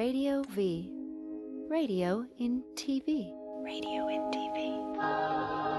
Radio V. Radio in TV. Radio in TV.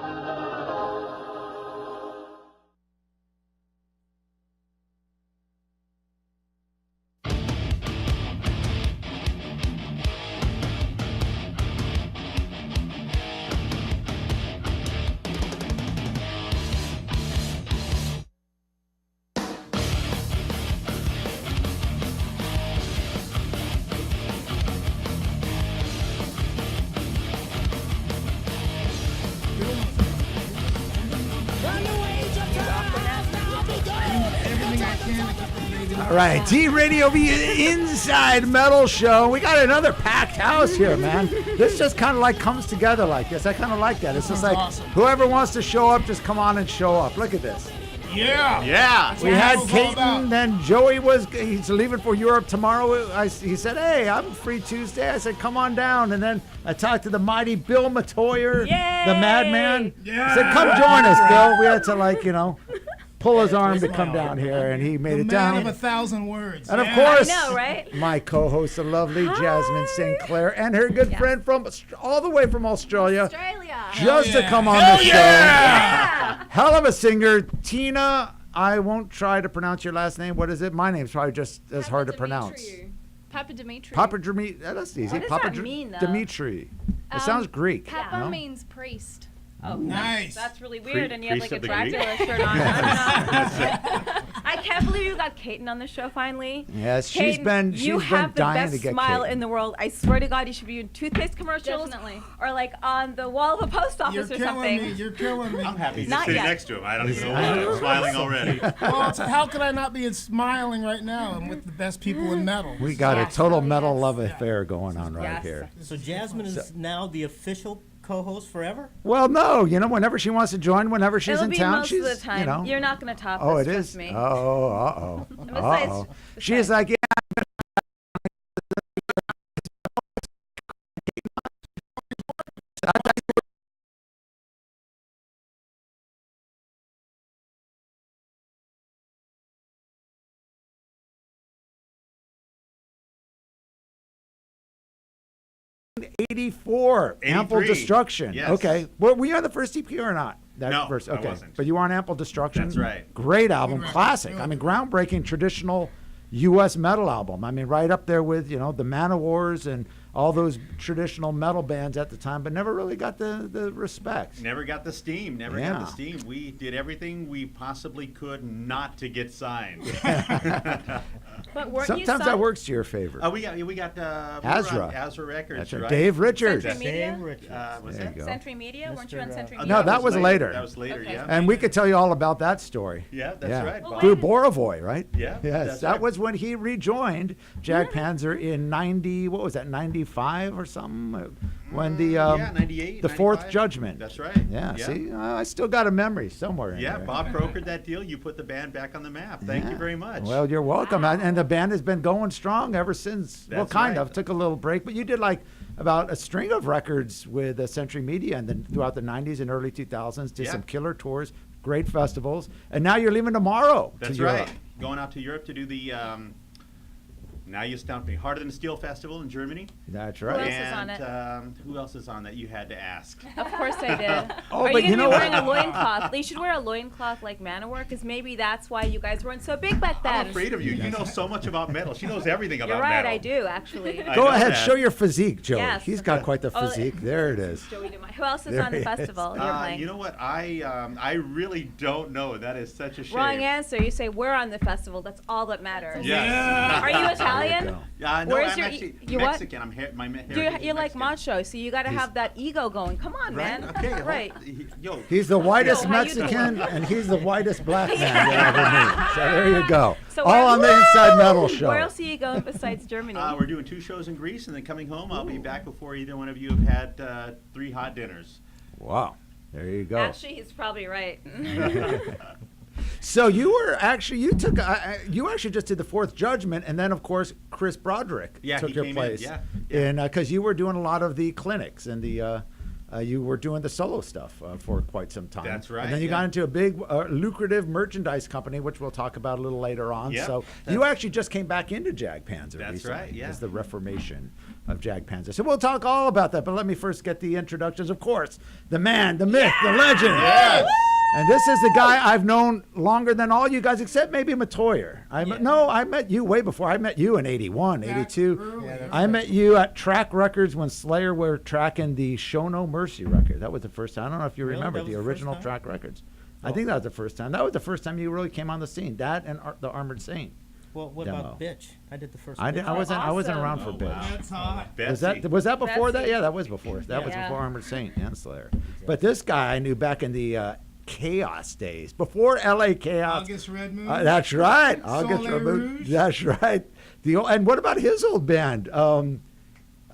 All right, TradioV Inside Metal Show. We got another packed house here, man. This just kind of like comes together like this. I kind of like that. It's just like whoever wants to show up, just come on and show up. Look at this. Yeah. Yeah. We had Katon, then Joey he's leaving for Europe tomorrow. He said, hey, I'm free Tuesday. I said, come on down. And then I talked to the mighty Bill Metoyer, the madman. Yeah. I said, come join us, Bill. We had to pull his arm to come down here, and he made it down. Man of 1,000 words. And of course, I know, right? my co-host, the lovely Jasmin St, and her good friend from all the way from Australia, just to come on the show. Yeah. Hell of a singer, Tina. I won't try to pronounce your last name. What is it? My name's probably just as hard to pronounce. Papadimitriou. Papadimitriou. That's easy. What does that mean, though? Dimitri. It sounds Greek. Papa no? means priest. Oh, nice. That's really weird, and you have like a Priest of the Dracula shirt on. I don't know. I can't believe you got Katon on the show finally. Yes, Katon, she's been you have the dying best to get smile Katon. in the world. I swear to God, you should be in toothpaste commercials, Definitely. or like on the wall of a post office You're or killing something. me. You're killing me. I'm happy to Not sit yet. next to him. I don't even know why. I'm smiling already. Well, how could I not be smiling right now? I'm with the best people in metal. We got Yes. a total Oh, metal yes. love affair going on right Yes. here. So Jasmin is now the official co-host forever? Well, no, whenever she wants to join, whenever she's It'll in be town, most she's, of the time. You're not going to top Oh, this, it trust is? me. Oh, uh-oh. besides- Uh-oh. She's like, yeah. '84, Ample 83. Destruction. Yes. Okay. Were we on the first EP or not? That No, first, I okay. wasn't. But you were on Ample Destruction. That's right. Great album, Right. classic. I mean, groundbreaking traditional U.S. metal album. I mean, right up there with, the Manowars and all those traditional metal bands at the time, but never really got the respect. Never got the steam. Never got the steam. We did everything we possibly could not to get signed. But weren't Sometimes you that signed? works to your favor. we got Azra. Azra Records. That's right. right? Dave Richards. Century Media? Same Richard. Was There that? you go. Century Media? Weren't you on Mr. Century No, Media? that was later. That was later, Okay. yeah. And we could tell you all about that story. Yeah, that's right. Well, Through Borovoy, right? Yeah, Yes, that's that right. was when he rejoined Jag Panzer in 95 or something? When the yeah, 98, the Fourth 95. Judgment. That's right. Yeah, see, I still got a memory somewhere in Yeah, there. Bob brokered that deal. You put the band back on the map. Thank Yeah. you very much. Well, you're welcome. And the band has been going strong ever since. Well, That's kind right. of. Took a little break, but you did like about a string of records with Century Media, and then throughout the 90s and early 2000s, did Yeah. some killer tours, great festivals, and now you're leaving tomorrow. That's to right. Europe. Going out to Europe to do the Now You Stump Me, Harder Than Steel Festival in Germany. That's Who right. else is on And who else is on that you had to ask? Of course I did. Oh, Are but you you going to know be what? wearing a loincloth? You should wear a loincloth like Manowar, because maybe that's why you guys weren't so big back then. I'm afraid of you. You know so much about metal. She knows everything about You're right, metal. I do, actually. I Go know ahead, that. show your physique, Joey. Yes. He's got quite the Oh, physique. There it is. Joey DeMaio. Who else is There on the he is. festival you're playing? You know what? I really don't know. That is such a shame. Wrong answer. You say we're on the festival. That's all that matters. Yes. Are you Italian? There you No, Where's I'm your- actually you what? Mexican. My heritage You're is like Mexican. macho, so you got to have that ego going. Come on, Right? man. Okay. Right. Yo. He's the whitest Yo, how you doing? Mexican, and he's the whitest black man you'll ever meet. So there you go. So All where- on the Inside Metal Show. Where else are you going besides Germany? We're doing 2 shows in Greece, and then coming home, I'll be back before either one of you have had 3 hot dinners. Wow. There you go. Actually, he's probably right. So you were actually, you actually just did the Fourth Judgment, and then of course Chris Broderick Yeah, took he your came in, place. yeah. And because you were doing a lot of the clinics and the you were doing the solo stuff for quite some time. That's right, And then you got into a big, lucrative merchandise company, which we'll talk about a little later on. Yep, So you actually just came back into Jag Panzer That's recently. right, yeah. As the reformation of Jag Panzer. So we'll talk all about that, but let me first get the introductions. Of course, the man, the myth, the legend. Yes. And this is the guy I've known longer than all you guys, except maybe Metoyer. I met you way before. I met you in 81, 82. I met you at Track Records when Slayer were tracking the Show No Mercy record. That was the first time. I don't know if you Really? remember That was the the first original time? Track Records. I think that was the first time. That was the first time you really came on the scene. That and the Armored Saint. Well, what Demo. about Bitch? I did the first. I Bitch. wasn't Awesome. around for Oh, Bitch. wow. That's hot. Betsy. Was that before that? Betsy. Yeah, that was before. That was Yeah. before Armored Saint and Slayer. But this guy I knew back in the Chaos days, before LA Chaos. August Red Moon. That's right. August Soleil Red Moon. Rouge. That's right. And what about his old band?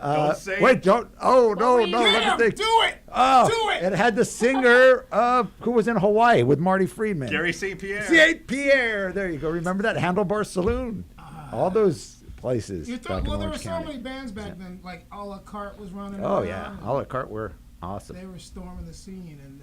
Don't say wait, it. don't. Oh no, were you no. doing? Let me think. Do it. Oh, Do it. It had the singer who was in Hawaii with Marty Friedman. Gary St. Pierre. St. Pierre. There you go. Remember that Handlebar Saloon? All those places. You back thought, in well, there were Orange so County. many bands back then. Like a la carte was running. Oh around, yeah, and a la carte were awesome. They were storming the scene, and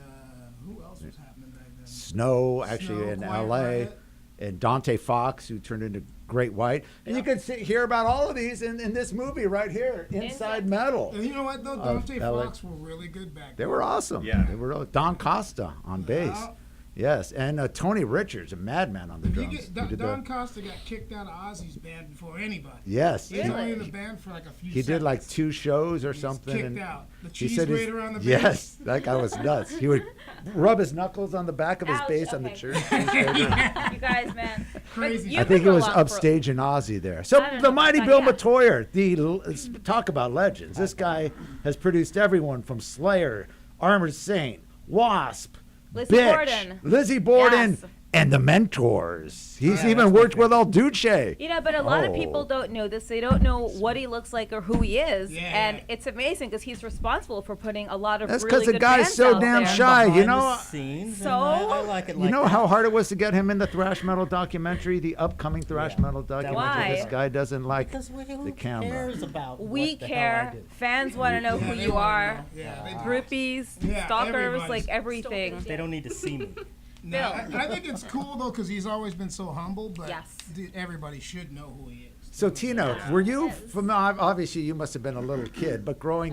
who else was happening back then? Snow actually Snow, in Quiet LA, Riot. and Dante Fox, who turned into Great White. And you can hear about all of these in this movie right here, Inside Metal. And you know what though? Of Dante LA. Fox were really good back They then. were awesome. Yeah. They were Don Costa on bass. Yeah. Yes, and Tony Richards, a madman on the You drums. get, who did Don the- Costa got kicked out of Ozzy's band before anybody. Yes, He was only in the band for like a few he did like seconds. 2 shows or He was something. kicked and out. The he cheese said his- grater on the bass. Yes, that guy was nuts. He would rub his knuckles on the back of his Ouch, bass on the okay. church. You guys, man. Crazy. But you I think it were was along for- upstage in Ozzy there. So I don't the know, mighty but Bill yeah. Metoyer, talk about legends. This guy has produced everyone from Slayer, Armored Saint, Wasp, Lizzie Bitch, Borden. Lizzie Borden, Yes. and the Mentors. He's Yeah, even that's worked my with El Duce. You know, but a lot of people Oh. don't know this. They don't know what he looks like or who he is. Yeah. And it's amazing because he's responsible for putting a lot of That's really 'cause the good guy's bands so out damn there. shy. Behind you know, the scenes, So- and I like it. You like know that. how hard it was to get him in the thrash metal documentary, the upcoming thrash metal documentary? Why? This guy doesn't like Because who the camera. cares about We what the hell I care. do? Fans want to know Yeah, who they you wanna are. know. Yeah, they do. Groupies, Yeah, stalkers, everybody's- like everything. They don't need to see me. No, I think it's cool though because he's always been so humble. But Yes. everybody should know who he is. So Tina, were you familiar? Obviously, you must have been a little kid, but growing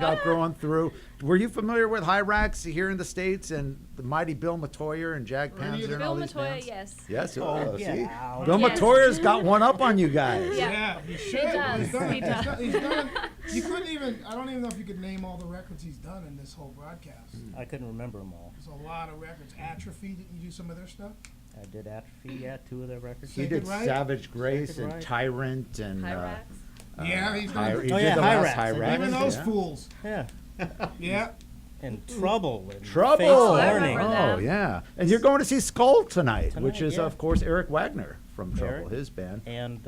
through, were you familiar with Hirax here in the States and the mighty Bill Metoyer and Jag Were you Panzer the- and all Bill these Metoyer, bands? yes. Yes. Oh, Oh, get see, out. Bill Yes. Metoyer's got one up on you guys. Yeah, he should. does, He's done. he does. He's done. You couldn't even. I don't even know if you could name all the records he's done in this whole broadcast. I couldn't remember them all. There's a lot of records. Atrophy. Didn't you do some of their stuff? I did Atrophy, yeah, 2 of their records. He Sacred did Right? Savage Grace Sacred and Right. Tyrant and Hyrax. Yeah, he's done. He Oh, did yeah, the last Hirax. Hirax. Even those yeah. fools. Yeah, Yeah. and Trouble. And Trouble. Fate's Oh, I Warning. remember Oh them. yeah, and you're going to see Skull tonight, which Tonight, is yeah. of course Eric Wagner from Trouble, Eric. his band. And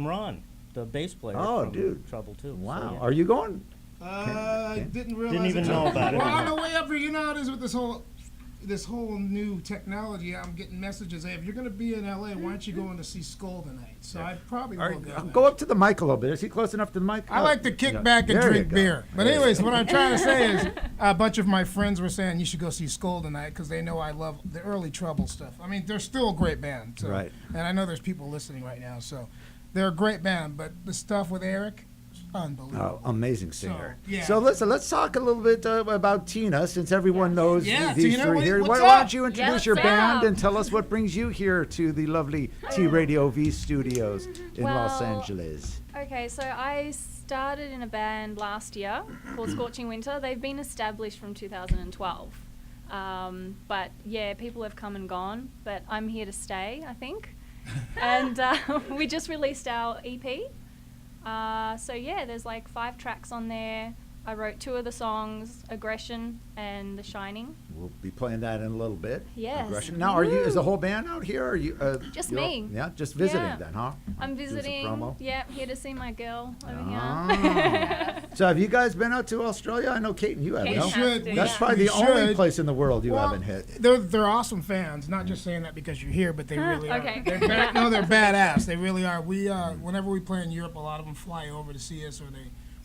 Ron, the bass player. Oh, from dude. Trouble too. Wow, So, yeah. are you going? I didn't realize. Didn't even it. know about it. Well, on the way up here, you know how it is with this whole new technology. I'm getting messages. Hey, if you're going to be in LA, why aren't you going to see Skull tonight? So I probably will go. Go up to the mic a little bit. Is he close enough to the mic? I like to kick Yeah. back and There you drink go. beer. But There you anyways, go. what I'm trying to say is a bunch of my friends were saying you should go see Skull tonight because they know I love the early Trouble stuff. I mean, they're still a great band. So, Right. And I know there's people listening right now. So they're a great band. But the stuff with Eric, unbelievable. Oh, amazing singer. So, yeah. So listen, let's talk a little bit about Tina, since everyone knows Yeah, these Tina, three what- here. what's Why up? don't you introduce Yes, your band up. and tell us what brings you here to the lovely TradioV studios in Los Well, Angeles? Okay, so I started in a band last year called Scorching Winter. They've been established from 2012. But yeah, people have come and gone, but I'm here to stay, I think. And we just released our EP. So yeah, there's like 5 tracks on there. I wrote 2 of the songs, Aggression and The Shining. We'll be playing that in a little bit. Yes. Aggression. Now, is the whole band out here? Or are you? Just you're all- me. Yeah, just visiting Yeah. then, huh? I'm Do some visiting. promo? Yeah, here to see my girl over Ah. here. So have you guys been out to Australia? I know Katon, you have. Katon No? has should. to, That's yeah. probably We the only should. place in the world you Well, haven't hit. They're awesome fans. Not just saying that because you're here, but they really are. Okay. No, they're badass. They really are. We whenever we play in Europe, a lot of them fly over to see us, or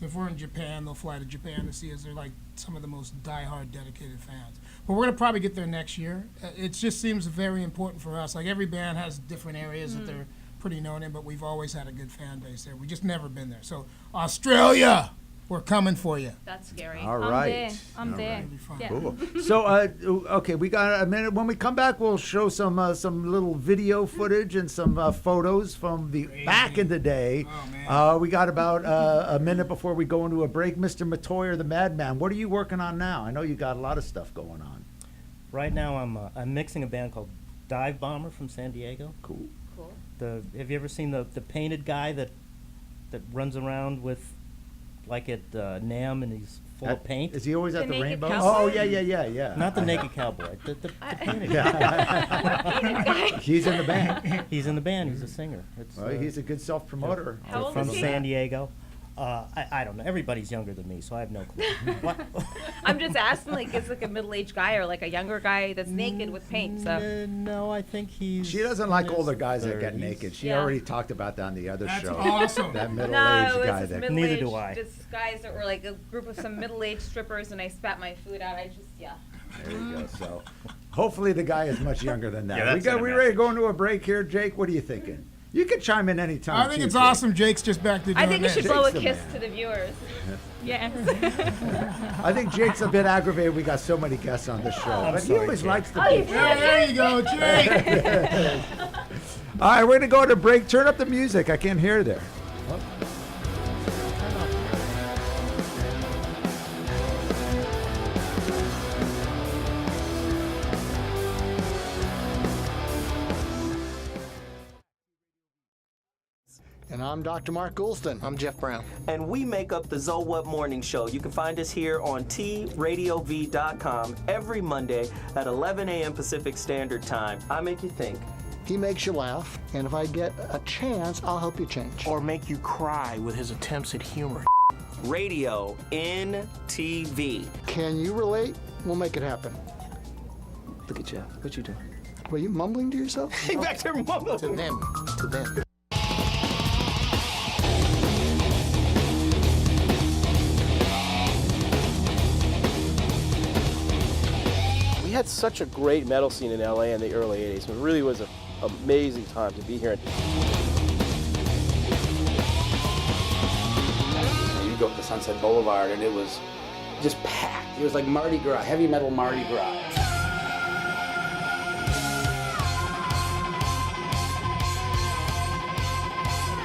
If we're in Japan, they'll fly to Japan to see us. They're like some of the most diehard, dedicated fans. But we're going to probably get there next year. It just seems very important for us. Like every band has different areas that they're pretty known in, but we've always had a good fan base there. We've just never been there. So Australia, we're coming for you. That's scary. All right. I'm there. It'll be fun. Yeah. Cool. So, okay, we got a minute. When we come back, we'll show some little video footage and some photos from the back in the day. Oh, man. We got about a minute before we go into a break. Mr. Metoyer, the Madman, what are you working on now? I know you got a lot of stuff going on. Right now, I'm mixing a band called Dive Bomber from San Diego. Cool. Cool. Have you ever seen the painted guy that runs around with like at NAMM and he's full of paint? Is he always The at the naked Rainbow? cowboy? Oh, yeah. Not the naked cowboy, the painted guy. He's in the band. He's in the band. He's a singer. It's, Well, he's a good self-promoter. How old from is he? San Diego. I don't know. Everybody's younger than me, so I have no clue. What? I'm just asking, like, is like a middle-aged guy or like a younger guy that's naked with paint? So No, I think he's. She doesn't in like his older guys that 30s. get naked. She Yeah. already talked about that on the other That's show. awesome. That no, middle-aged it guy was that. just Neither middle-aged do I. just guys that were like a group of some middle-aged strippers, and I spat my food out. Yeah. There you go. So, hopefully the guy is much younger than that. Yeah, that's we a ready to go into a break here, Jake? What are you thinking? You can chime in anytime. I think too, it's Jake. awesome. Jake's just back to doing I think you this. should blow a Jake's the kiss man. to the viewers. Yeah. I think Jake's a bit aggravated. We got so many guests on the show, but he sorry, always Jake. likes to Oh, be. you Yeah, there you go, Jake. All right, we're gonna go to break. Turn up the music. I can't hear there. And I'm Dr. Mark Goulston. I'm Jeff Brown. And we make up the Zo What Morning Show. You can find us here on TradioV.com every Monday at 11 a.m. Pacific Standard Time. I make you think. He makes you laugh, and if I get a chance, I'll help you change. Or make you cry with his attempts at humor. Radio in TV. Can you relate? We'll make it happen. Look at Jeff. What you doing? Were you mumbling to yourself? Hey, back there, mama. To them. To them. We had such a great metal scene in LA in the early 80s. It really was an amazing time to be here. You go up to Sunset Boulevard and it was just packed. It was like Mardi Gras, heavy metal Mardi Gras.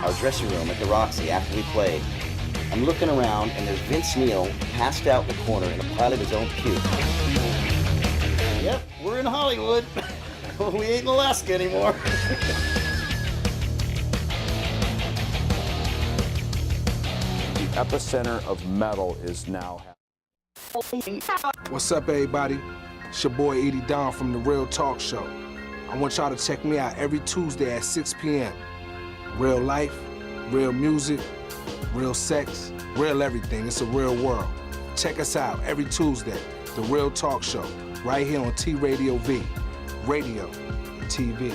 Our dressing room at the Roxy after we played. I'm looking around and there's Vince Neil passed out in the corner in a pile of his own puke. Yep, we're in Hollywood. We ain't in Alaska anymore. The epicenter of metal is now. What's up, everybody? It's your boy Edie Don from The Real Talk Show. I want y'all to check me out every Tuesday at 6 p.m. Real life, real music, real sex, real everything. It's a real world. Check us out every Tuesday, The Real Talk Show, right here on TradioV, radio, TV.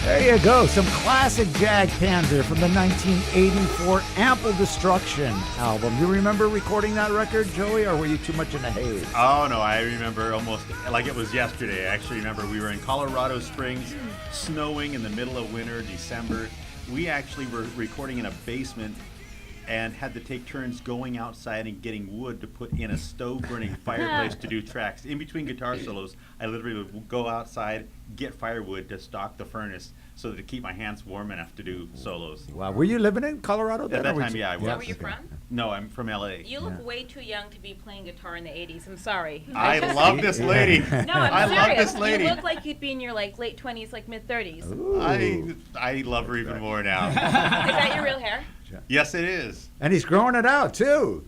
There you go, some classic Jag Panzer from the 1984 Ample Destruction album. You remember recording that record, Joey, or were you too much in a haze? Oh, no, I remember almost like it was yesterday. I actually remember we were in Colorado Springs, snowing in the middle of winter, December. We actually were recording in a basement and had to take turns going outside and getting wood to put in a stove-burning fireplace to do tracks. In between guitar solos, I literally would go outside, get firewood to stock the furnace so to keep my hands warm enough to do solos. Wow, were you living in Colorado then? At that or were time, you- yeah, I was. Where were you from? No, I'm from L.A. You look way too young to be playing guitar in the 80s. I'm sorry. I love this lady. No, I'm I serious. love this lady. You look like you'd be in your like late 20s, like mid 30s. I love her even more now. Is that your real hair? Yes, it is. And he's growing it out, too.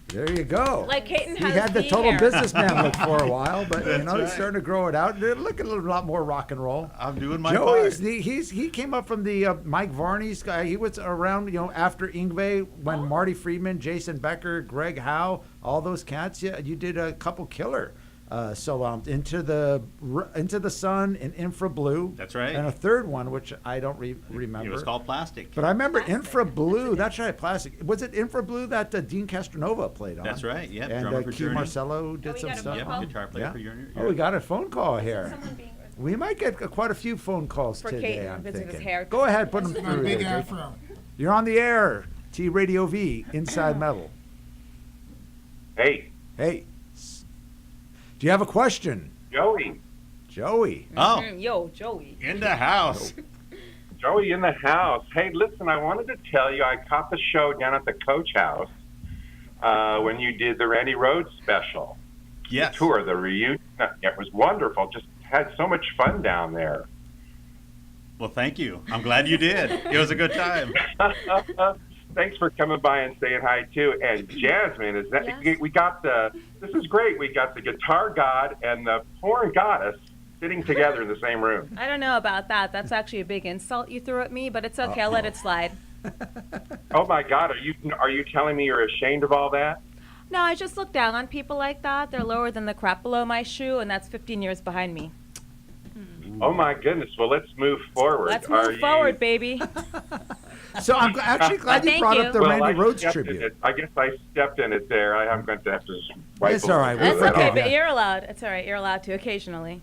There you go. Like Katon He has had the V total hair. businessman look for a while, but That's he's right. starting to grow it out. They're looking a lot more rock and roll. I'm doing my Joey's part. he came up from the Mike Varney's guy. He was around, after Yngwie, when Marty Friedman, Jason Becker, Greg Howe, all those cats. Yeah, you did a couple killer. Into the Sun and Infra Blue. That's right. And a third one, which I don't remember. It was called Plastic. But I remember Infra Blue. That's right, Plastic. Was it Infra Blue that Dean Castronova played on? That's right, yeah, And drummer for Key Journey. Marcello did some stuff. Yeah, guitar player for Journey. Oh, we got a phone call here. We might get quite a few phone calls For today, Katon, I'm because of his thinking. hair. Go ahead, put them My through. big there, Jake. afro. You're on the air. T Radio V, Inside Metal. Hey, Hey. Do you have a question? Joey. Joey. Oh, Yo, Joey. in the house. Joey in the house. Hey, listen, I wanted to tell you I caught the show down at the Coach House when you did the Randy Rhoads special. Yes. The tour, the reunion. It was wonderful. Just had so much fun down there. Well, thank you. I'm glad you did. It was a good time. Thanks for coming by and saying hi too. And Jasmine, we got this is great. We got the guitar god and the porn goddess sitting together in the same room. I don't know about that. That's actually a big insult you threw at me, but it's okay. I'll let it slide. Oh my God, are you telling me you're ashamed of all that? No, I just look down on people like that. They're lower than the crap below my shoe, and that's 15 years behind me. Oh my goodness. Well, let's move forward. Let's move forward, baby. So I'm actually glad you Thank brought you. up the Well, Randy I Rhoads stepped in tribute. it. I guess I stepped in it there. I'm going to have to wipe It's all right. over We'll That's it okay, off. but you're allowed. It's all right. You're allowed to occasionally.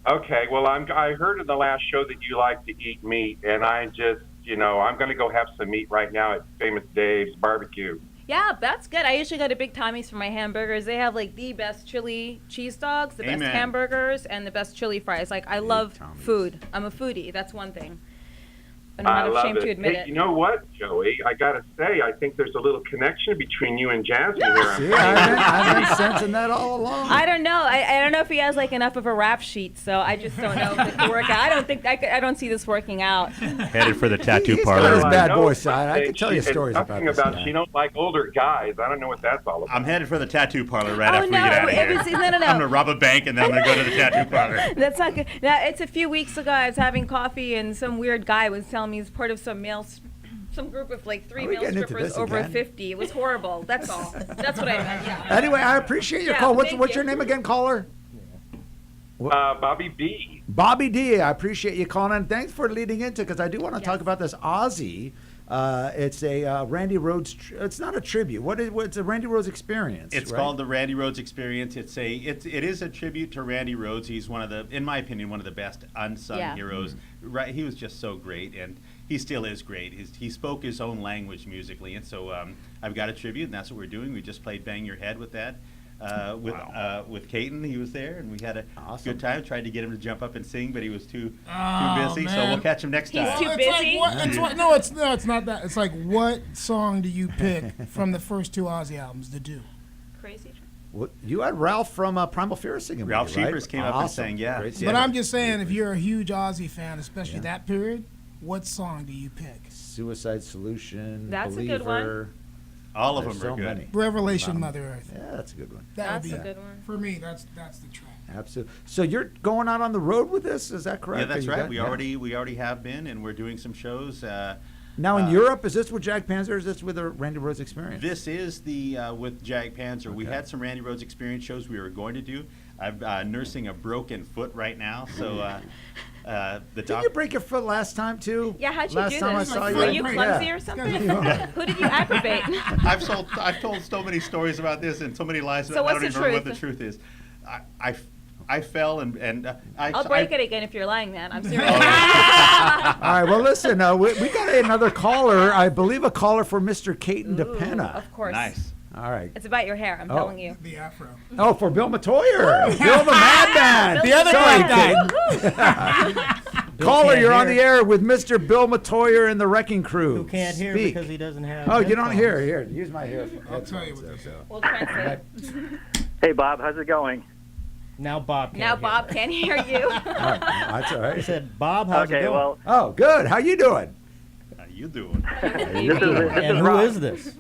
Okay, well, I heard in the last show that you like to eat meat, and I just, I'm going to go have some meat right now at Famous Dave's Barbecue. Yeah, that's good. I usually go to Big Tommy's for my hamburgers. They have like the best chili cheese dogs, the best Amen. hamburgers, and the best chili fries. Like I love food. I'm a foodie. That's one thing. And I'm I not love ashamed it. to admit Hey, it. you know what, Joey? I got to say, I think there's a little connection between you and Jasmine here. See, I've been sensing that all along. I don't know. I don't know if he has like enough of a rap sheet, so I just don't know if it can work out. I don't see this working out. Headed for the tattoo He's parlor. got his bad I boy know, side. I can tell you and stories about talking this. about guy. she don't like older guys. I don't know what that's all about. I'm headed for the tattoo parlor right Oh, after we no, get out of it here. was- no. I'm going to rob a bank and then I'm going to go to the tattoo parlor. That's not good. Now, it's a few weeks ago. I was having coffee, and some weird guy was telling me he's part of some group of like 3 Are we male getting into strippers this over again? 50. It was horrible. That's all. That's what I meant. Yeah. Anyway, I appreciate your Yeah, call. What's thank your you. name again, caller? Bobby B. Bobby D. I appreciate you calling in. Thanks for leading into, because I do want to talk about this Aussie. It's a Randy Rhoads. It's not a tribute. What's a Randy Rhoads experience? It's right? called the Randy Rhoads Experience. It is a tribute to Randy Rhoads. He's one of the, in my opinion, one of the best unsung heroes. Right, he was just so great, and he still is great. He spoke his own language musically, and so I've got a tribute, and that's what we're doing. We just played "Bang Your Head" with that. With Katon, he was there, and we had a good time. Tried to get him to jump up and sing, but he was too busy. So we'll catch him next time. He's too busy. No, it's not that. It's like, what song do you pick from the first 2 Ozzy albums to do? Crazy. Well, you had Ralph from Primal Fear singing. Ralph with you, right? Sheepers came up and sang, yeah. Great. But I'm just saying, if you're a huge Ozzy fan, especially that period, what song do you pick? Suicide Solution. That's a Believer. good one. All of There's them are so good. many. Revelation, Mother Earth. Yeah, that's a good one. That's a good one. For me, that's the track. Absolutely. So you're going out on the road with this? Is that correct? Yeah, that's You right. got- We already have been, and we're doing some shows. Now in Europe, is this with Jag Panzer? Or is this with a Randy Rhoads Experience? This is the with Jag Panzer. We had some Randy Rhoads Experience shows we were going to do. I'm nursing a broken foot right now, so Didn't you break your foot last time too? Yeah, how'd you last do time this? I saw you. Were you clumsy Yeah. or something? Who did you aggravate? I've told so many stories about this and so many lies. So I what's don't the even know what the truth? truth is. I fell and I'll break it again if you're lying, man. I'm serious. All right. Well, listen. We got another caller. I believe a caller for Mr. Katon DePena. Of course. Nice. All right. It's about your hair. I'm telling you. The afro. Oh, for Bill Metoyer. Bill the Madman. The other Sorry, great guy. Katon. Caller, can't you're on hear. the air with Mr. Bill Metoyer and the Wrecking Crew. Who can't hear Speak. because he doesn't have. Oh, you don't headphones. hear? Here, use my hair. I'll tell you what they say. We'll translate. Hey, Bob, how's it going? Now Bob can't Now hear. Bob can't hear you. That's all He right. said, Bob, how's it Okay, going? well, Oh, good. How you doing? you doing? And who is this?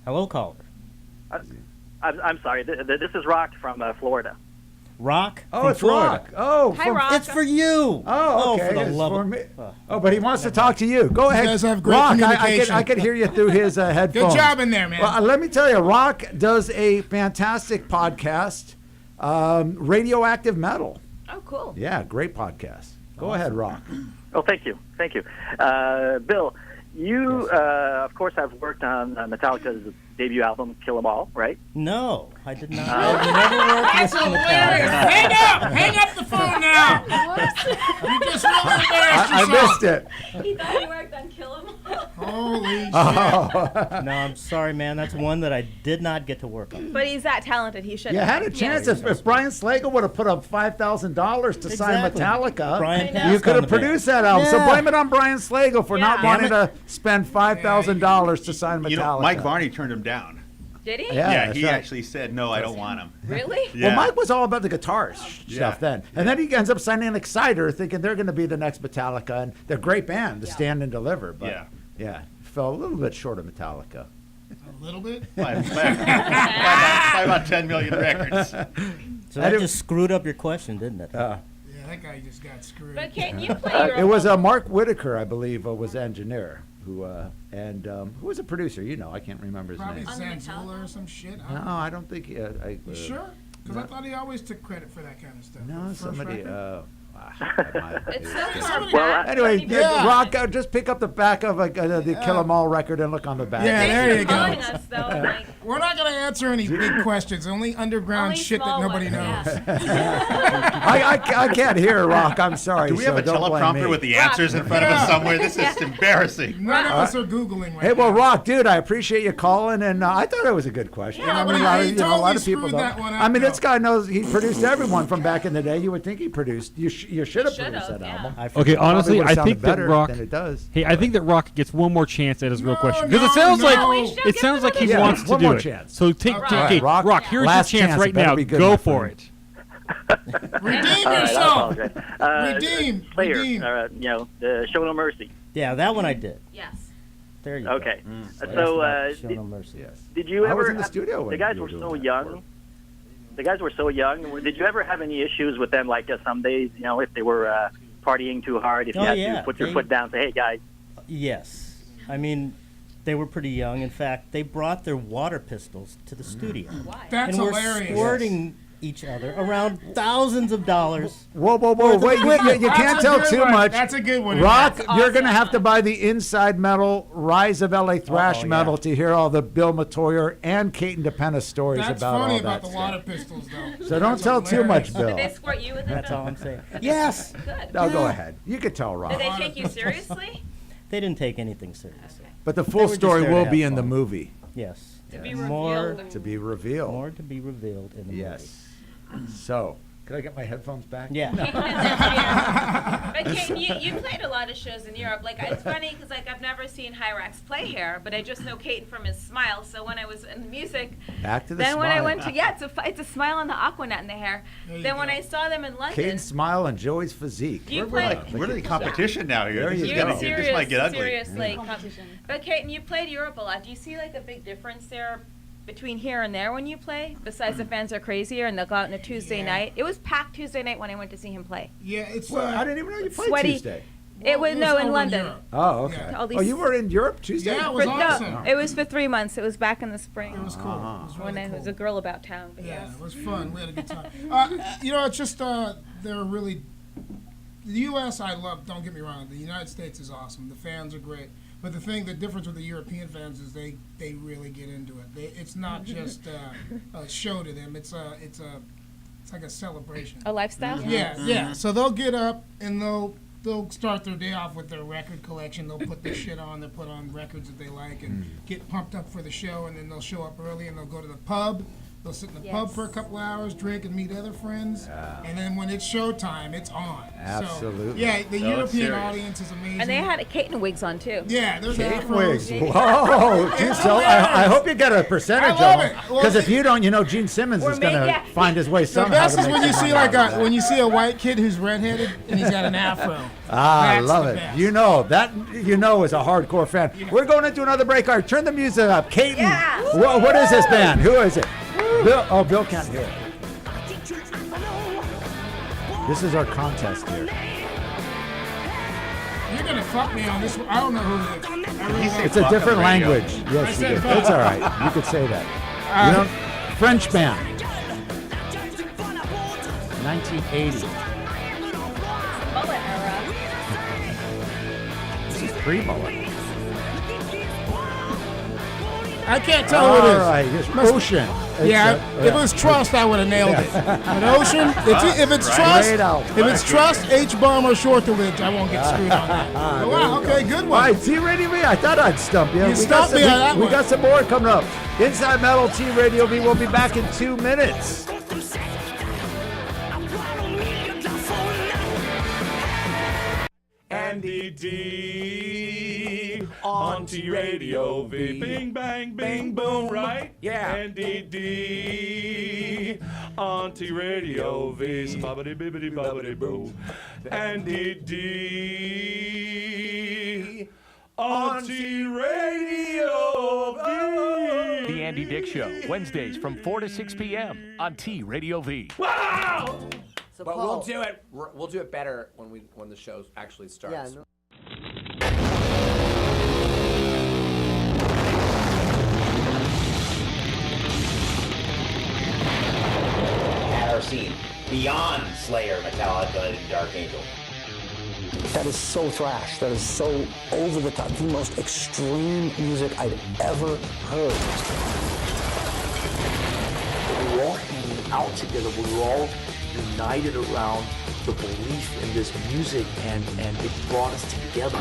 Hello, caller. I'm sorry. This is Rock from Florida. Rock? Oh, from it's Florida. Rock. Oh, Hi, Rock. It's for you. Oh, okay. for the It's love for of... me. Oh, but he wants to talk to you. Go ahead. guys have great Rock, communication. I could hear you through his headphones. Good job in there, man. Well, let me tell you, Rock does a fantastic podcast, Radioactive Metal. Oh, cool. Yeah, great podcast. Go ahead, Rock. Oh, thank you. Bill, you, of course, have worked on Metallica's debut album, Kill 'Em All, right? No, I did not. I've never worked That's with hilarious. Metallica. Hang up the phone now. You just really embarrassed I yourself. missed it. He thought he worked on Kill 'Em All. Holy shit. No, I'm sorry, man. That's one that I did not get to work on. But he's that talented. He should You have. had a chance. If Brian Slagle would have put up $5,000 to sign Exactly. Metallica, Brian you passed could on have the band. produced that album. So Yeah. blame it on Brian Slagle for not Yeah. wanting to spend $5,000 to sign Metallica. You know, Mike Varney turned him down. Did he? Yeah, he that's right. actually said, no, I don't want him. Really? Yeah. Well, Mike was all about the guitar stuff then. And then he ends up signing Exciter thinking they're going to be the next Metallica. And they're a great band to stand and deliver. But yeah, fell a little bit short of Metallica. A little bit? By about 10 million records. So that just screwed up your question, didn't it? Yeah, that guy just got screwed. But can't you play your It was Mark Whitaker, I believe, was the engineer. Who was a producer? You know, I can't remember his Probably name. Zanzola or some shit. No, I don't think. You sure? Because I thought he always took credit for that kind of stuff. No, First somebody. record? It's so Well, Anyway, Yeah. Rock, just pick up the back of the Kill 'Em All record and look on the back. Yeah, there you go. calling us, though. Like, We're not going to answer any big questions. Only underground Only shit that small nobody ones, knows. I can't hear Rock. I'm sorry. Do we have a so don't blame me. teleprompter with the answers in front of us somewhere? This is embarrassing. None of us are Googling right Hey, well, now. Rock, dude, I appreciate you calling, and I thought it was a good question. Yeah, I but mean, he a lot of totally people screwed don't. that one up, I mean, though. this guy knows he produced everyone from back in the day. You would think he produced. You should have produced that album. Okay, honestly, I think that better Rock. than it does. Hey, I think that Rock gets one more chance at his real question because it sounds like he Yeah, wants to one do more it. chance. So take okay, Rock, Rock. Here's your last chance chance, right it better now. be good, Go my for friend. it. Redeem All right, I yourself. apologize. Redeem. Slayer, Redeem. the Show No Mercy. Yeah, that one I did. yes. There you Okay. go. So, Show No Mercy. Yes. did you I ever? was in the studio when the guys you were were so doing that. young. The guys were so young. Did you ever have any issues with them? Like some days, if they were partying too hard, if you Oh, had yeah. to put your They- foot down, and say, "Hey, guys." Yes. I mean, they were pretty young. In fact, they brought their water pistols to the studio. That's and were hilarious. squirting each other around thousands of dollars. Whoa, worth of wait, equipment. you can't That's a tell good too one. much. That's a good one. Rock, That's you're going to awesome. have to buy the Inside Metal Rise of LA Thrash yeah. Metal to hear all the Bill Metoyer and Katon DePena stories That's about funny all about that the stuff. water pistols, though. So don't That's tell too much, hilarious. Bill. Did they squirt you with it? That's though? all I'm saying. Yes. Good. No, go ahead. You could tell, Rock. Did they take you seriously? They didn't take anything seriously. But the They full were just story there to will have be in the fun. movie. Yes. To be More revealed. To be revealed. More to be revealed in the Yes. So, could I get my headphones back? movie. Yeah. But Katon, you played a lot of shows in Europe. Like it's funny because I've never seen Hirax play here, but I just know Katon from his smile. So when I was in the music, Back to the then smile. when I went to it's a smile on the Aquanet in the hair. There you Then go. when I saw them in London, Katon's smile and Joey's physique. You We're played. like, we're in competition now here. There This you is go. gonna get, this might get ugly. Serious, like competition. But Katon, you played Europe a lot. Do you see like a big difference there between here and there when you play? Besides the fans are crazier and they'll go out on a Tuesday night. It was packed Tuesday night when I went to see him play. Yeah, it's. Well, I didn't even know you played Sweaty. Tuesday. It was no in over London. Europe. Oh, okay. Yeah. All these- Oh, you were in Europe Tuesday? Yeah, it was For- awesome. No, it was for 3 months. It was back in the spring. It was cool. It was When really I was cool. a girl about town. But Yeah, yes. it was fun. We had a good time. It's just they're really. The U.S. I love. Don't get me wrong. The United States is awesome. The fans are great. But the difference with the European fans is they really get into it. It's not just a show to them. It's like a celebration. A lifestyle. Yeah. So they'll get up and they'll start their day off with their record collection. They'll put their shit on. They'll put on records that they like and get pumped up for the show. And then they'll show up early and they'll go to the pub. They'll sit in the pub for a couple hours, drink, and meet other friends. And then when it's showtime, it's on. Absolutely. So, yeah, the European audience is amazing. And they had Katon wigs on too. Yeah, there's Katon afros. wigs. Whoa, dude, so I hope you get a percentage of them. Because if you don't, Gene Simmons is going to find his way somehow. The best to is make when you some see money. when you see a white kid who's redheaded and he's got an afro. I That's love the it. best. Is a hardcore fan. We're going into another break. All right, turn the music up. Katon, what is this band? Who is it? Bill can't hear it. This is our contest here. You're going to fuck me on this one. I don't know who it is. It's a different language. Yes, you did. It's all right. You could say that. French band. 1980. Mullet era. This is pre-mullet. I can't tell who it is. All right, it's Ocean. If it was Trust, I would have nailed it. But Ocean, if it's Trust, H-Bomb, or Shortledge, I won't get screwed on that. Oh, wow, okay, good one. All right, T-Radio V, I thought I'd stump you. You stumped me on that We one. got some more coming up. Inside Metal, T-Radio V will be back in 2 minutes. Andy D on T-Radio V. Bing, bang, bing, boom, right? Yeah. Andy D on T-Radio V. Bobbity, bibbity, bobbity, boo. Andy D on T-Radio V. The Andy Dick Show, Wednesdays from 4 to 6 p.m. on T-Radio V. Wow! But we'll do it. We'll do it better when the show actually starts. Yeah, no. At our scene, beyond Slayer, Metallica, and Dark Angel. That is so thrash. That is so over the top. The most extreme music I'd ever heard. We were all hanging out together. We were all united around the belief in this music, and it brought us together.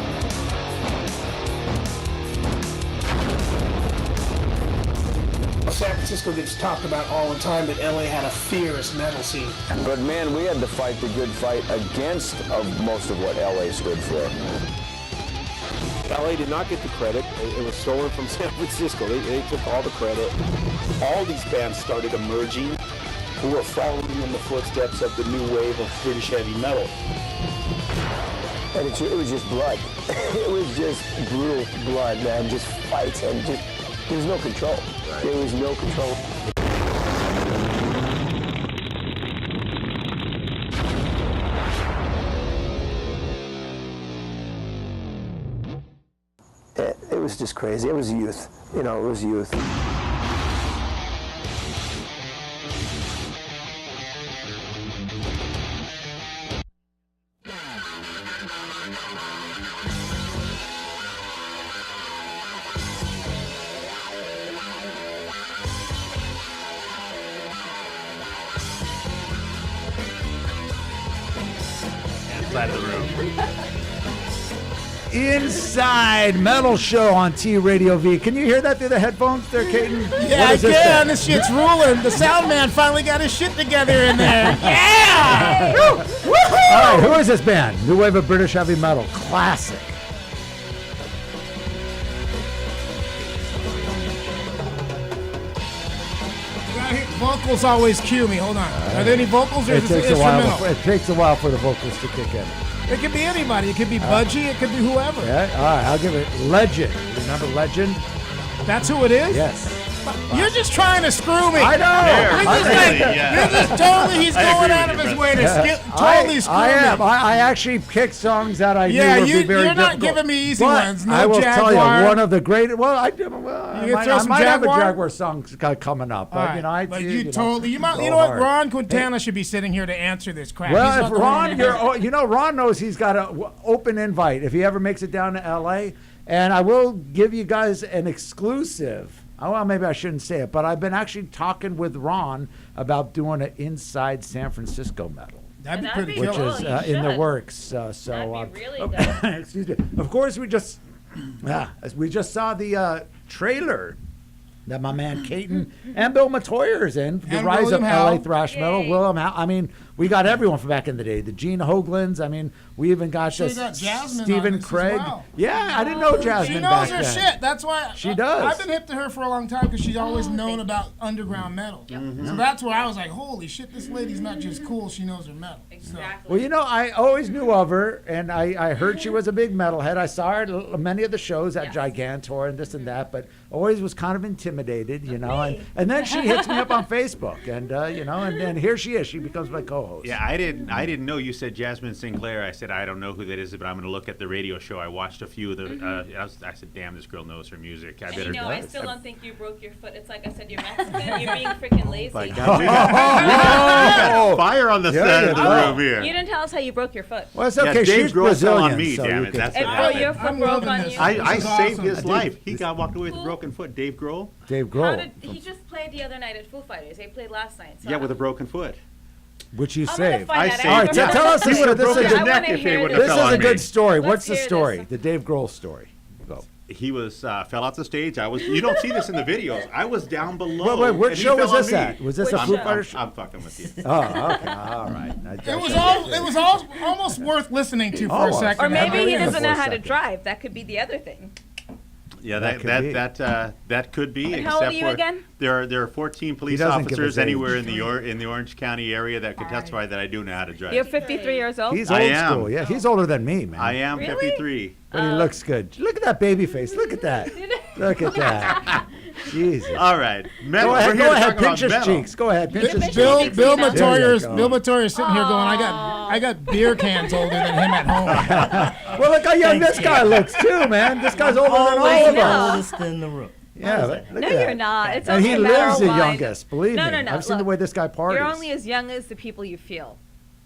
San Francisco gets talked about all the time, but LA had a fierce metal scene. But man, we had to fight the good fight against most of what LA stood for. LA did not get the credit. It was stolen from San Francisco. They took all the credit. All these bands started emerging who were following in the footsteps of the new wave of British heavy metal. And it was just blood. It was just brutal blood, man. Just fights and just, there was no control. Right. There was no control. It was just crazy. It was youth. It was youth. Inside the room. Inside Metal Show on T-Radio V. Can you hear that through the headphones there, Katon? Yeah, I can. This shit's ruling. The sound man finally got his shit together in there. Yeah! Woo-hoo! All right, who is this band? New wave of British heavy metal. Classic. Vocals always cue me. Hold on. Are there any vocals or is it instrumental? It takes a while for the vocals to kick in. It could be anybody. It could be Budgie. It could be whoever. Yeah, all right, I'll give it Legend. Remember Legend? That's who it is? Yes. You're just trying to screw me. I know. You're just totally, he's going out of his way to totally screw me. I am. I actually picked songs that I knew would be very difficult. You're not giving me easy ones. No I will Jaguar. tell you, one of the greatest. Well, I might have a Jaguar song coming up. But, right. You know what? Ron Quintana should be sitting here to answer this crap. Well, if Ron, Ron knows he's got an open invite if he ever makes it down to L.A. And I will give you guys an exclusive. Oh, well, maybe I shouldn't say it, but I've been actually talking with Ron about doing an inside San Francisco metal. That'd be pretty cool. Which is in the works. That'd be really good. Excuse me. Of course, we just saw the trailer that my man Katon and Bill Metoyer is in. The And rise William of Howell. LA thrash metal. William Howell. I mean, we got everyone from back in the day. The Gene Hoaglands. I mean, we even got So you this got Jasmin on Stephen this as Craig. well. Yeah, I didn't know Jasmin She back knows her then. shit. That's why She does. I've been hip to her for a long time because she's always known about underground metal. So that's where I was like, holy shit, this lady's not just cool, she knows her metal. Exactly. Well, you know, I always knew of her, and I heard she was a big metalhead. I saw her at many of the shows at Gigantor and this and that, but always was kind of intimidated, you know. And then she hits me up on Facebook, and you know, and here she is. She becomes my co-host. Yeah, I didn't know you said Jasmin Sinclair. I said I don't know who that is, but I'm going to look at the radio show. I watched a few of the. I said, damn, this girl knows her music. I better. I still don't think you broke your foot. It's like I said, you're Mexican. You're being freaking lazy. My God, we got fire on the side of the room here. You didn't tell us how you broke your foot. Well, it's okay. Dave She's Grohl fell on Brazilian, me. so Damn you it, could- that's what And happened. your foot broke on you. I saved his awesome. life. He got walked away with a broken foot. Dave Grohl. Dave How Grohl. did he just played the other night at Foo Fighters? They played last night. So Yeah, with a broken foot. Which you I'm gonna saved. find I out. saved All right, him. tell us He this. would have This broken is his a, neck if he would have this fell is on a good me. story. Let's What's the hear story? this. The Dave Grohl story. Go. He was fell off the stage. You don't see this in the videos. I was down below. Wait, what and he show fell was this on me. at? Was this a I'm- Foo I'm- Fighters show? I'm fucking with you. Oh, okay. All right. It was all almost worth listening to for a Almost. second. Or maybe he Yeah. doesn't know how to Second. drive. That could be the other thing. Yeah, That that could be. And except how old are you for again? There are 14 police doesn't give officers his age. anywhere in the Orange County area that could testify that I do know how to drive. You're 53 years old. He's I old am. school. Yeah, he's older than me, man. I am Really? 53. But he looks good. Look at that baby face. Look at that. Look at that. Jesus. All right, metal. Go ahead. We're here Go to ahead. talk about Pinch his metal. cheeks. Go ahead. Pinch his cheeks. Bill There you go. Metoyer's sitting here going, I got beer cans older than him at home. Well, look how young this guy looks too, man. This guy's older than all I of know. us. Oldest in the room. Yeah, look No, at that. you're not. It's And only he a matter lives of the wine. youngest. Believe No, me. no, no. I've seen the Look, way this guy parties. You're only as young as the people you feel.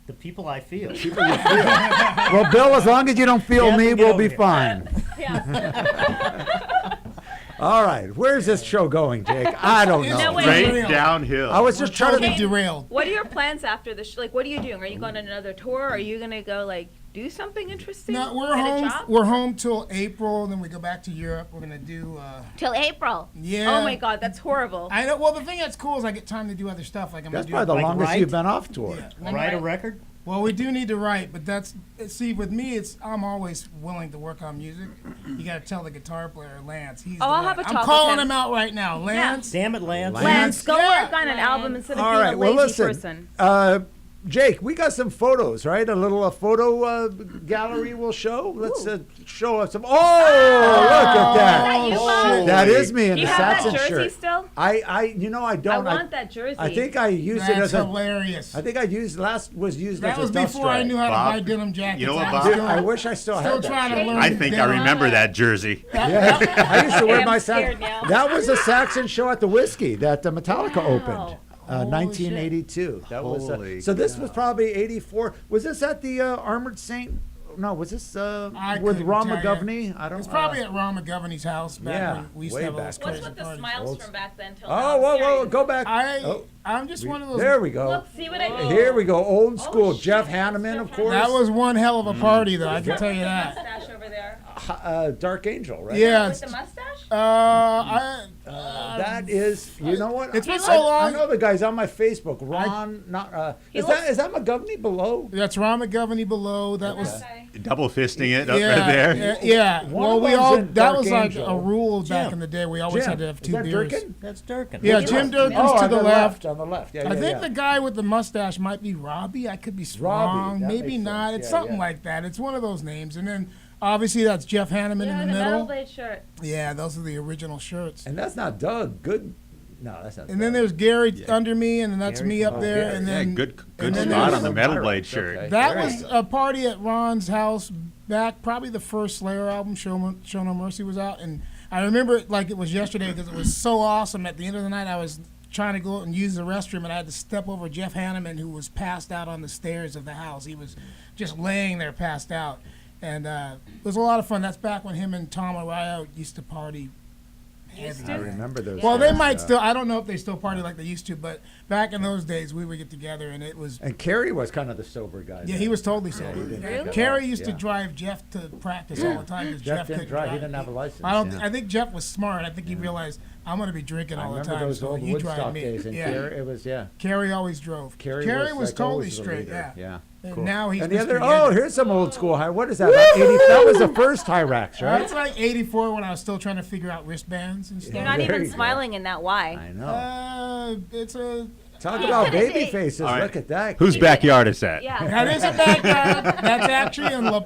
The people I feel. Well, Bill, as long as you don't feel You have me, to get we'll over be here. fine. All right, where's this show going, Jake? I don't know. No, wait. Straight downhill. I was just trying to Get derailed. What are your plans after the show? Like, what are you doing? Are you going on another tour? Are you going to go, like, do something interesting? No, we're Get a home. job? We're home till April, then we go back to Europe. We're gonna do. Till April. Yeah. Oh, my God, that's horrible. I know. Well, the thing that's cool is I get time to do other stuff. Like I'm That's gonna do. probably the Like longest write? you've been off tour. Write a record? Well, we do need to write, but see, with me, I'm always willing to work on music. You got to tell the guitar player, Lance. He's I'll the have one. a I'm talk with calling him. him out right now, Lance. Damn it, Lance. Lance, go Yeah. work on an album instead of All being right, a well, lazy listen. person. Jake, we got some photos, right? A little photo gallery we'll show. Let's show us some. Oh, look at that! Is that you, Bob? That is me in Do the you have Saxon that jersey shirt. still? I don't. I want that jersey. I think I used it That's as a. hilarious. I think I used That as was a dust before I stripe. knew how to Bob, buy denim jackets. you know what, I'm Bob? still- I wish I still Still had that. trying to shit. learn. I think I denim. remember that jersey. Yeah, I used to wear I'm my scared Saxon. now. That was a Saxon show at the Whiskey that Metallica Wow. opened. 1982. That was Holy so. This was probably 84. Was this at the Armored Saint? No, was this I with couldn't Ron tell ya. McGovney? I don't. It's probably at Ron McGovney's house back Yeah, when we used way to have all back those then. What's crazy with the parties. smiles Old- from back then till Oh, now? whoa, I'm whoa! serious. Go back. I'm just one of those. There we go. Look, see what I mean? Here we go. Old school. shit. Jeff Hanneman, of course. That was one hell of a party, though. I can tell you that. Mustache over there. Dark Angel, right? Yeah. With the mustache? That is. You know what? It's been so long. I know the guy's on my Facebook. Ron. Is that McGovney below? That's Ron McGovney below. That was. Double fisting it up Yeah, there. yeah. One Well, of we them's all. in That Dark was like Angel. a rule back Jim. in the day. We always Jim. had to have Is two that beers. Durkin? That's Durkin. Yeah, Which Jim one? Durkin's Oh, to on the left. On the left. Yeah, I think yeah. the guy with the mustache might be Robbie. I could be wrong. that Maybe makes not. sense. It's Yeah, something yeah. like that. It's one of those names. And then obviously that's Jeff Hanneman Yeah, in the the metal middle. blade shirt. Yeah, those are the original shirts. And that's not Doug. Good. No, that's not. And then there's Gary under me, and then that's Gary me up from- there. Gary. And Yeah, then good and then spot there's- on the metal blade shirt. Okay. That Very was good. a party at Ron's house back, probably the first Slayer album, Show No Mercy, was out. And I remember it like it was yesterday because it was so awesome. At the end of the night, I was trying to go out and use the restroom, and I had to step over Jeff Hanneman, who was passed out on the stairs of the house. He was just laying there passed out. And it was a lot of fun. That's back when him and Tom Araya used to party I remember those. Well, they days, might still. I don't know if they still party like they used to, but back in those days, we would get together and it was. And Kerry was kind of the sober guy. Yeah, then. he was totally sober. he didn't Really? get Kerry off, used to drive Jeff to practice all the time. 'Cause Jeff didn't couldn't drive. He didn't have a license. I think Jeff was smart. I think he realized I'm going to be drinking all the time. I remember those so old you Woodstock drive me. days, and Kerry, it was Kerry always drove. Kerry was like totally always the straight. leader. Yeah. And Cool. now he's and the Mr. other. Yeti. Oh, here's some old school high. What is that? About 80, that was the first Hirax, right? That's like 84 when I was still trying to figure out wristbands and stuff. You're not even smiling in that. Why? I know. It's a. Talk about baby faces. All right. Look at that. Whose backyard is that? Yeah. That is a backyard. That's actually in La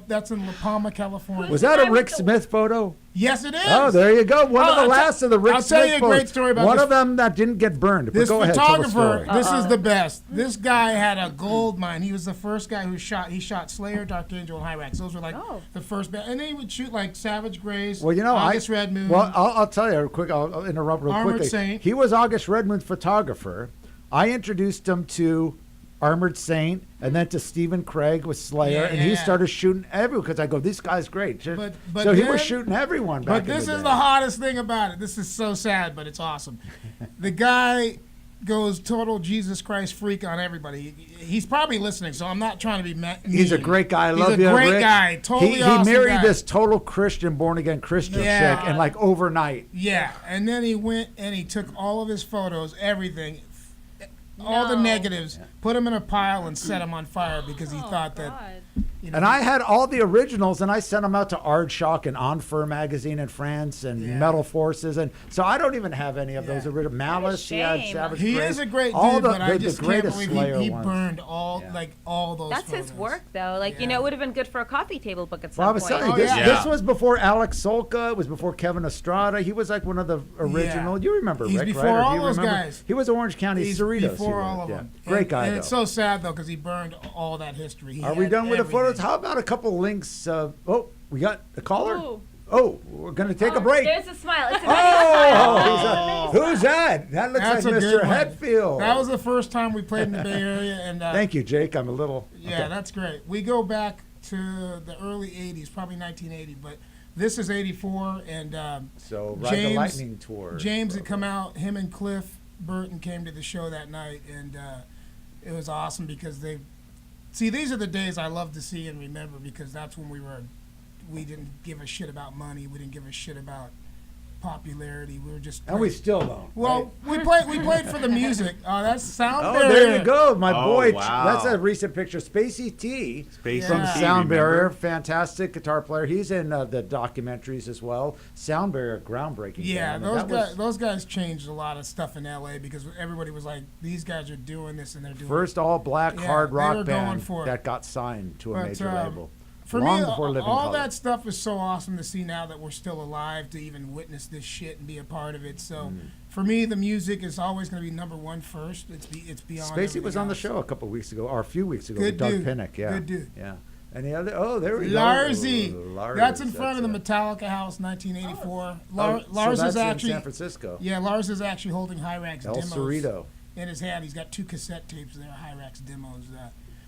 Palma, California. Was that a Rick Smith photo? Yes, it is. Oh, there you go. One of the last of the Rick I'll Smith tell you a photos. great story about one this. of them that didn't get burned. But This go ahead, tell the photographer, story. this is the best. This guy had a gold mine. He was the first guy who shot. He shot Slayer, Dark Angel, and Hirax. Those were like the first band. And then he would shoot like Savage Grace, Well, you know, August Red Moon. Well, I'll tell you real quick. I'll interrupt real Armored quickly. Saint. He was August Red Moon's photographer. I introduced him to Armored Saint, and then to Stephen Craig with Slayer, and he started shooting everyone because I go, this guy's great. But so he then- was shooting everyone back But this in the is day. the hottest thing about it. This is so sad, but it's awesome. The guy goes total Jesus Christ freak on everybody. He's probably listening, so I'm not trying to be mean. He's a great guy. I love He's you, a great Rick. guy. Totally he awesome married guy. this total Christian, born again Christian chick, and like overnight. Yeah, and then he went and he took all of his photos, everything, all the negatives, put them in a pile and set them on fire because he thought that. You know, And I had all the originals, and I sent them out to Aardschok and Enfer magazine in France and Metal Forces, and so I don't even have any of those original. Malice, he had Savage He Grace. is a great all dude, the, but I the just can't greatest believe Slayer he ones. burned all all those. That's his work, though. Like, you know, it would have been good for a coffee table book at some Well, I was point. telling you, this was before Alex Solka. It was before Kevin Estrada. He was like one of the original. You remember He's Rick, before right? Or do all you those remember? guys. He was Orange County He's Cerritos. before all of them. Great guy, and though. it's so sad though because he burned all that history. He Are we had done with the everything. photos? How about a couple links? We got a caller? Ooh. Oh, we're going to take a break. There's a smile. It's a Oh, who's that? That looks That's like a Mr. good one. Hetfield. That was the first time we played in the Bay Area, and Thank you, Jake. I'm a little. yeah, okay. that's great. We go back to the early '80s, probably 1980, but this is '84, and So Ride the Lightning tour. James had come out. Him and Cliff Burton came to the show that night, and it was awesome because they. See, these are the days I love to see and remember because that's when we didn't give a shit about money. We didn't give a shit about popularity. We were just. And we still don't. Well, we played for the music. That's Sound Oh, Barrier. there you go. My Oh, boy. wow. That's a recent picture. Spacey T Spacey from T, Sound Barrier. remember? Fantastic guitar player. He's in the documentaries as well. Sound Barrier, groundbreaking. Yeah, band. And that was those guys changed a lot of stuff in L.A. because everybody was like, these guys are doing this and they're doing first all black Yeah, hard they were rock going band for it. that got signed to a But, major label. For long me, before Living all Colour. that stuff is so awesome to see now that we're still alive to even witness this shit and be a part of it. So, Mm. for me, the music is always going to be number one first. It's beyond. Spacey was everything on the else. show a couple weeks ago, or a few weeks ago, Good with Doug dude. Pinnick. Yeah, Good dude. Yeah. And the other, oh, there we go. Larzy. Lars, That's in front of the that's Metallica House, 1984. Oh, so Lars that's is in actually San Francisco. Yeah, Lars is actually holding Hirax El demos Cerrito. in his hand. He's got 2 cassette tapes there, Hirax demos.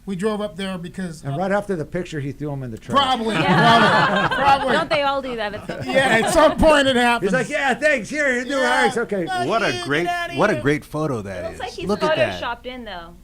We drove up there because And right after the picture, he threw him in the trash. probably. Probably. Don't they all do that? At some point? Yeah, at some point it happens. He's like, yeah, thanks. Here, you do Hirax. Okay. What a great photo that Looks is. like he's Look at that. photoshopped in, though.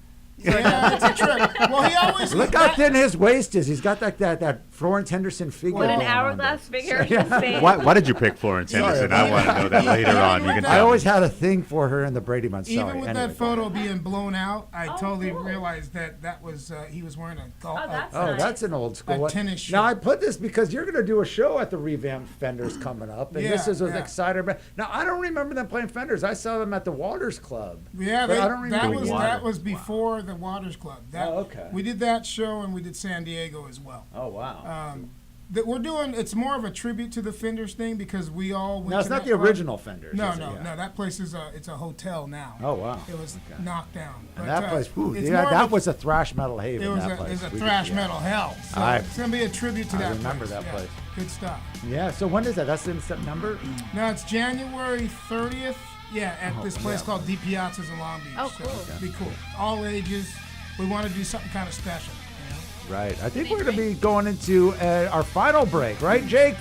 Yeah, it's a trip. Well, he always Look how thin his waist is. He's got like that Florence Henderson figure. What an going on hourglass there. figure. Yeah. Just saying. Why did you pick Florence Henderson? I want to know that later on. You can I tell always me. had a thing for her in the Brady Bunch. Even Sorry. with Anyway, that photo being blown out, I totally realized that was he was wearing a golf. Oh, that's an old school a one. tennis shirt. Now I put this because you're going to do a show at the Revamped Fenders coming up, and this Yeah, is an yeah. Exciter. Now I don't remember them playing Fenders. I saw them at the Waters Club. Yeah, but I don't remember that was before the Waters Club. Okay. We did that show and we did San Diego as well. Oh wow. That we're doing. It's more of a tribute to the Fenders thing because we all went Now it's to not that the club. original Fenders. No, is it? no, Yeah. no. That place is it's a hotel now. Oh wow. It was knocked down. And But, that place, whew, it's yeah, more that of a- was a thrash metal haven. It was that a, place. it's a We- thrash yeah. metal hell. So I- it's gonna be a tribute to I that. remember place. that Yeah, place. Good stuff. Yeah. So when is that? That's in September. No, it's January 30th. Yeah, at this place yeah. called Deep Piazzas in Long Beach. Oh, So cool. it'll be cool. All ages. We want to do something kind of special. Right. I think we're going to be going into our final break, right, Jake?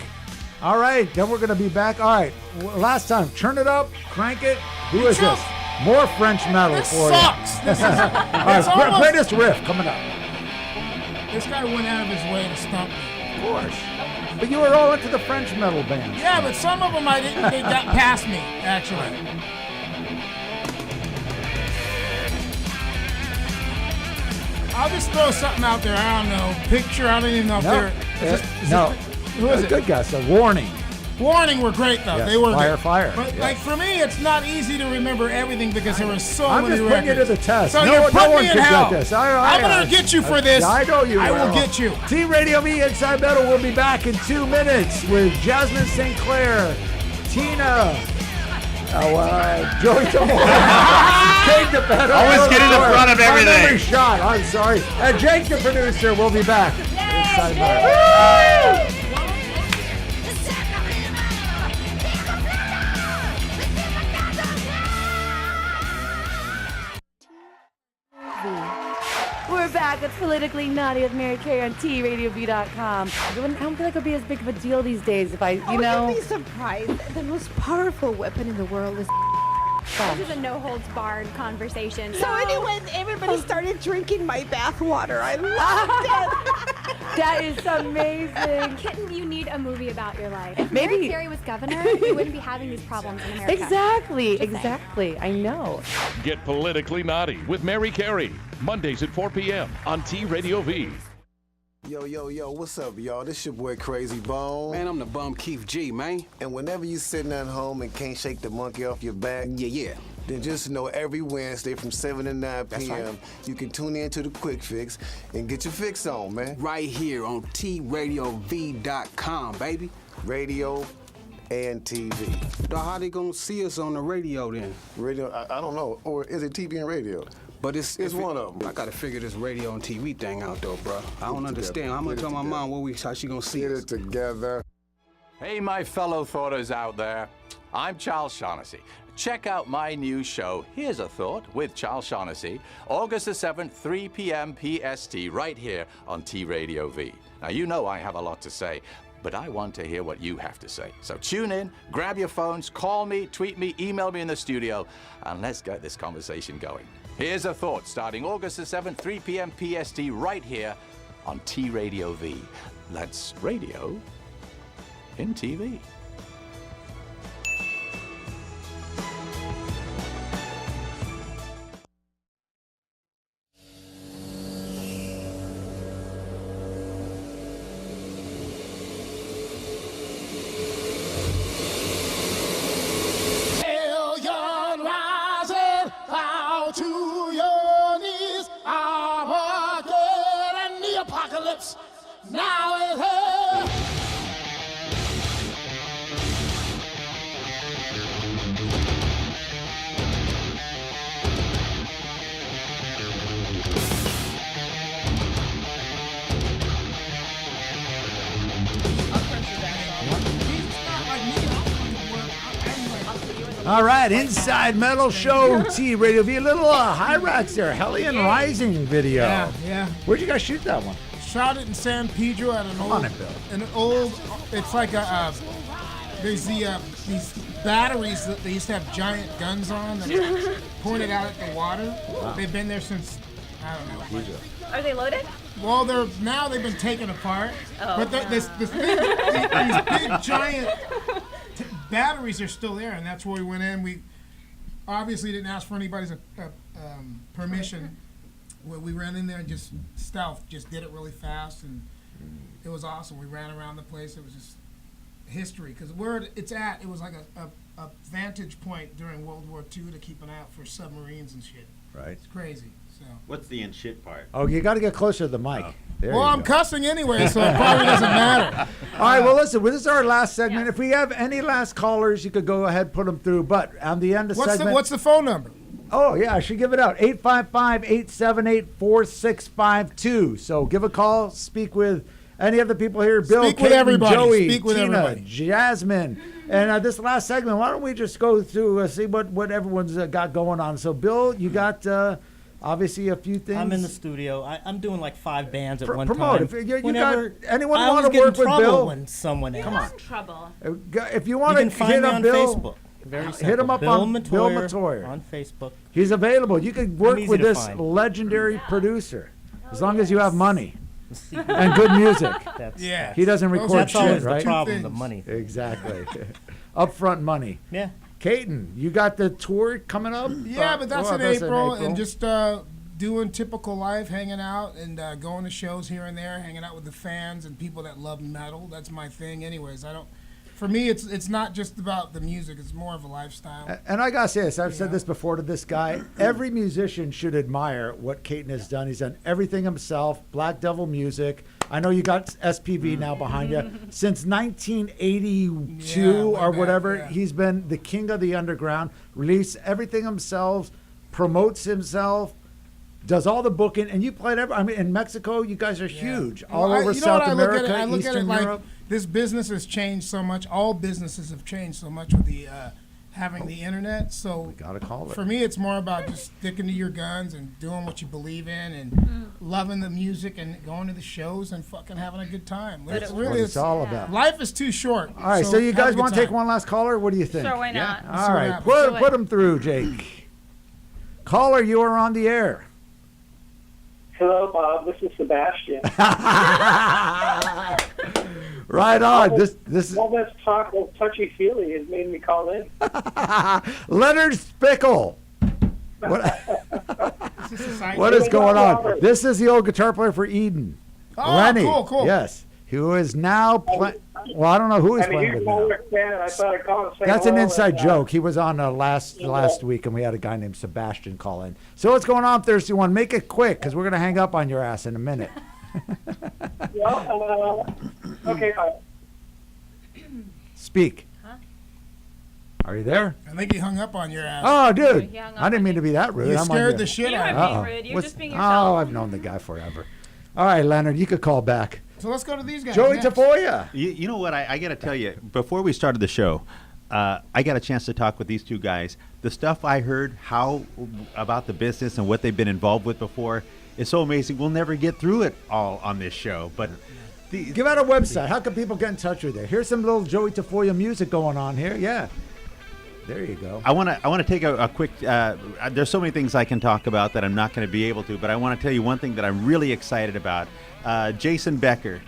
All right, then we're going to be back. All right, last time, turn it up, crank it. Who is this? More French metal This for sucks. you. This is, All right, greatest riff coming up. This guy went out of his way to stump me. Of course. But you were all into the French metal bands. Yeah, but some of them they got past me, actually. I'll just throw something out there. I don't know. Picture. I don't even know if they're. Who is it? Good guess. A Warning. Warning were great though. Yes, They were Fire. But Yes. like for me, it's not easy to remember everything because there were so I'm many just putting you records. to the test. So no, you're no putting one me in can hell. get this. I'm gonna get you for this. I know you I will will. get you. T-Radio V Inside Metal will be back in 2 minutes with Jasmin St. Tina. Joey Tafolla. Katon DePena. Always get in the front of everything. My memory shot. I'm sorry. And Jake, the producer, will be back. Inside Metal. We're back with Politically Naughty with Mary Carey on TradioV.com. I don't feel like it would be as big of a deal these days if I, You'd be surprised. The most powerful weapon in the world is This is a no-holds-barred conversation. So anyway, everybody started drinking my bathwater. I loved it. That is amazing. Kitten, you need a movie about your life. If Maybe- Mary Carey was governor, we wouldn't be having these problems in America. Exactly. I know. Get politically naughty with Mary Carey. Mondays at 4 p.m. on TradioV. Yo, what's up, y'all? This your boy Crazy Bone. Man, I'm the bum Keith G, man. And whenever you sitting at home and can't shake the monkey off your back, then just know every Wednesday from 7 to 9 p.m. you can tune in to the Quick Fix and get your fix on, man. Right here on TradioV.com, baby. Radio and TV. How they gonna see us on the radio then? Radio, I don't know. Or is it TV and radio? But it's one of them. I gotta figure this radio and TV thing out though, bro. I don't understand. I'm gonna tell my mom how she gonna see us. Get it together. Hey, my fellow thoughters out there. I'm Charles Shaughnessy. Check out my new show, Here's a Thought, with Charles Shaughnessy, August the 7th, 3 p.m. PST, right here on TradioV. Now, you know I have a lot to say, but I want to hear what you have to say. So tune in, grab your phones, call me, tweet me, email me in the studio, and let's get this conversation going. Here's a Thought, starting August the 7th, 3 p.m. PST, right here on TradioV. That's radio in TV. Alien rising out to your knees. Armageddon, the apocalypse now is here. All right, Inside Metal Show, T-Radio V. A little Hirax there, Hellion Rising video. Yeah. Where'd you guys shoot that one? Shot it in San Pedro at an old. It's like there's these batteries that they used to have giant guns on that are pointed out at the water. Wow. They've been there since, I don't know. Are they loaded? Well, they've been taken apart. Oh, but these big giant batteries are still there, and that's where we went in. We obviously didn't ask for anybody's permission. We ran in there and just stealth, just did it really fast, and it was awesome. We ran around the place. It was just history, because where it's at, it was like a vantage point during World War II to keep an eye out for submarines and shit. Right. It's crazy. So. What's the in shit part? Oh, you got to get closer to the mic. There Well, you I'm go. cussing anyway, so it probably doesn't matter. All right, well, listen, this is our last segment. If we have any last callers, you could go ahead and put them through. But on the end of segment... What's the phone number? Oh, yeah, I should give it out. 855-878-4652. So give a call, speak with any of the people here. Bill, Speak with Katon, everybody. Joey, Speak with Tina, everybody. Jasmin. And this last segment, why don't we just go through, see what everyone's got going on. So, Bill, you got Obviously, a few things. I'm in the studio. I'm doing like 5 bands at one promote. time. If you Whenever- got anyone I want always to get work in with trouble Bill? when someone else. Come on. Trouble. If you want You to can find hit me up on Bill, Facebook. Very hit simple. him up Bill on Metoyer Bill Metoyer on Facebook. He's available. You can work easy with to this find. legendary producer as long as you have money and good music. Yeah. He doesn't record That's shit, always right? the problem, the money. Exactly. Upfront money. Yeah. Katon, you got the tour coming up? Yeah, but that's in April, and just doing typical life, hanging out and going to shows here and there, hanging out with the fans and people that love metal. That's my thing, anyways. For me, it's not just about the music; it's more of a lifestyle. And I gotta say this, I've said this before to this guy. Every musician should admire what Katon has done. He's done everything himself. Black Devil Music. I know you got SPV now behind you. Since 1982 or whatever, he's been the king of the underground. Released everything himself, promotes himself, does all the booking, and you played in Mexico, you guys are huge. All over South America, I look Eastern at it like Europe. this business has changed so much. All businesses have changed so much with the having the internet. So gotta call it. For me, it's more about just sticking to your guns and doing what you believe in and loving the music and going to the shows and fucking having a good time. That's what it's all about. Life is too short. All right, so you have a guys good want to take time. one last caller? What do you think? Sure, why not? Let's All see what right, happens. put them through, Jake. Caller, you are on the air. Hello, Bob. This is Sebastian. Right on. This is all this talk of touchy feely has made me call in. Leonard Spickle. What is going on? This is the old guitar player for Eden. Oh, Lenny. cool. Yes, who is now playing. Well, I don't know who he's I'm a playing huge with now. Warwick fan, and I thought I'd call and say That's an hello, inside and, joke. He was on last week, and we had a guy named Sebastian call in. So what's going on, Thirsty One? Make it quick, because we're going to hang up on your ass in a minute. Okay, Speak. Are you there? I think he hung up on your ass. Oh, dude. I didn't mean to be that rude. You I'm on scared your- the shit You out weren't of me. being rude. You're What's- just being yourself. Oh, I've known the guy forever. All right, Leonard, you could call back. So let's go to these guys. Joey next. Tafolla. You know what? I got to tell you, before we started the show, I got a chance to talk with these two guys. The stuff I heard about the business and what they've been involved with before is so amazing. We'll never get through it all on this show. But Give out a website. How can people get in touch with you? Here's some little Joey Tafolla music going on here. Yeah. There you go. I want to take a quick. There's so many things I can talk about that I'm not going to be able to, but I want to tell you one thing that I'm really excited about. Jason Becker,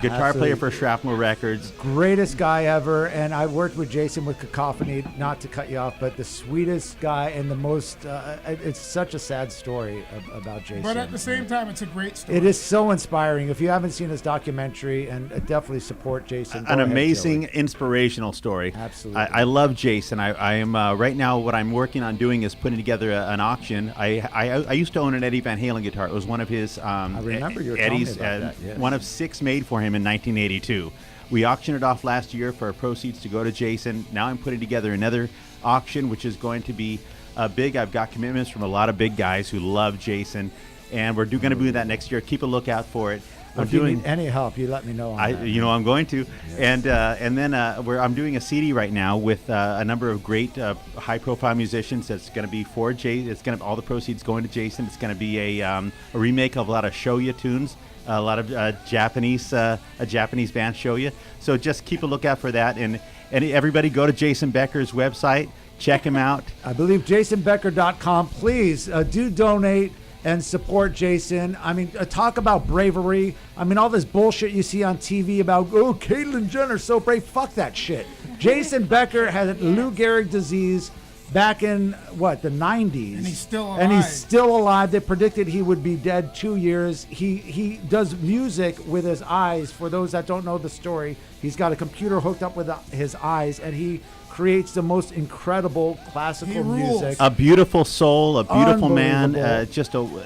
guitar player for Shrapnel Records. Greatest guy ever, and I worked with Jason with Cacophony, not to cut you off, but the sweetest guy and the most, it's such a sad story about Jason. But at the same time, it's a great story. It is so inspiring. If you haven't seen his documentary, and definitely support Jason. Go An ahead, amazing, Joey. inspirational story. Absolutely. I love Jason. I am right now. What I'm working on doing is putting together an auction. I used to own an Eddie Van Halen guitar. It was one of his. I remember you were telling me Eddie's. about that, yes. One of 6 made for him in 1982. We auctioned it off last year for proceeds to go to Jason. Now I'm putting together another auction, which is going to be big. I've got commitments from a lot of big guys who love Jason, and we're going to do that next year. Keep a lookout for it. If you need any help, you let me know. On that. I'm going to, and then I'm doing a CD right now with a number of great high-profile musicians. That's going to be for Jay. It's going to all the proceeds going to Jason. It's going to be a remake of a lot of Shoya tunes, a lot of Japanese band Shoya. So just keep a lookout for that, and everybody go to Jason Becker's website, check him out. I believe jasonbecker.com. Please do donate and support Jason. I mean, talk about bravery. I mean, all this bullshit you see on TV about, oh, Caitlyn Jenner's so brave. Fuck that shit. Jason Becker had Lou Gehrig disease back in, the 90s. And he's still alive. And he's still alive. They predicted he would be dead 2 years. He does music with his eyes. For those that don't know the story, he's got a computer hooked up with his eyes, and he creates the most incredible classical music. A beautiful soul, a beautiful man.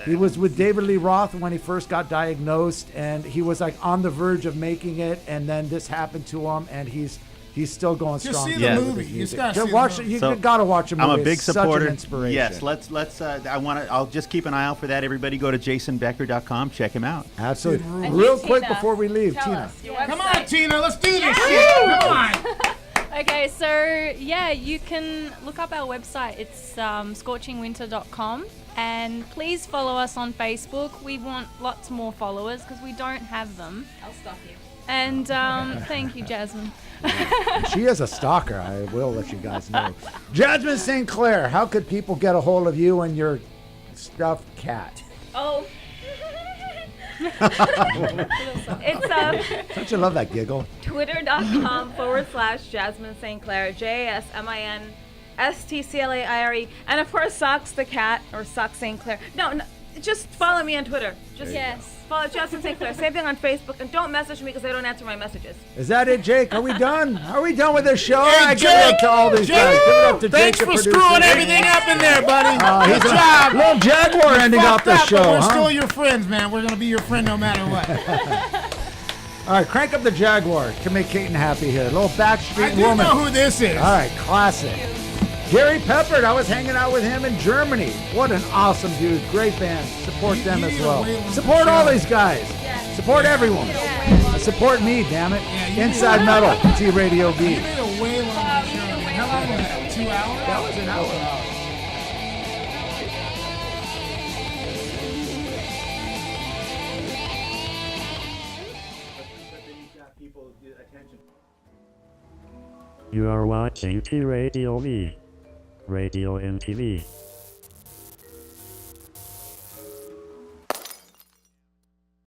He was with David Lee Roth when he first got diagnosed, and he was like on the verge of making it, and then this happened to him, and he's still going Just strong. see the movie. You just gotta see the watch. movie. You gotta watch a movie. I'm a big It's such supporter. an inspiration. Yes, let's. I'll just keep an eye out for that. Everybody go to jasonbecker.com. Check him out. Absolutely. And Real you, quick Tina, before we leave, tell Tina. us your Come website. on, Tina, let's do this shit. Come on. Okay, so yeah, you can look up our website. It's scorchingwinter.com. And please follow us on Facebook. We want lots more followers because we don't have them. I'll stalk you. And thank you, Jasmine. She is a stalker. I will let you guys know. Jasmin St. Clair, how could people get a hold of you and your stuffed cat? Oh. It's Don't you love that giggle? Twitter.com/Jasmin St. Clair, JasminStClaire, and of course Socks the cat or Socks St. Clair. No, just follow me on Twitter. Just follow Jasmin St. Clair. Same thing on Facebook, and don't message me because I don't answer my messages. Is that it, Jake? Are we done? Are we done with this show? Hey, I give it up to all these guys. Give it up to thanks Jake, for the producer. screwing everything up in there, buddy. He's Good a job. little Jaguar ending off the show, We're huh? still your friends, man. We're gonna be your friend no matter what. All right, crank up the Jaguar to make Katon happy here. A little Backstreet I do Woman. know who this is. All right, classic. Gary Peppard, I was hanging out with him in Germany. What an awesome dude. Great band. Support them as well. Support all these guys. Support everyone. Support me, damn it. Inside Metal, TradioV. You made a way longer show. How long was that? 2 hours? That was an hour. You are watching TradioV. Radio and TV.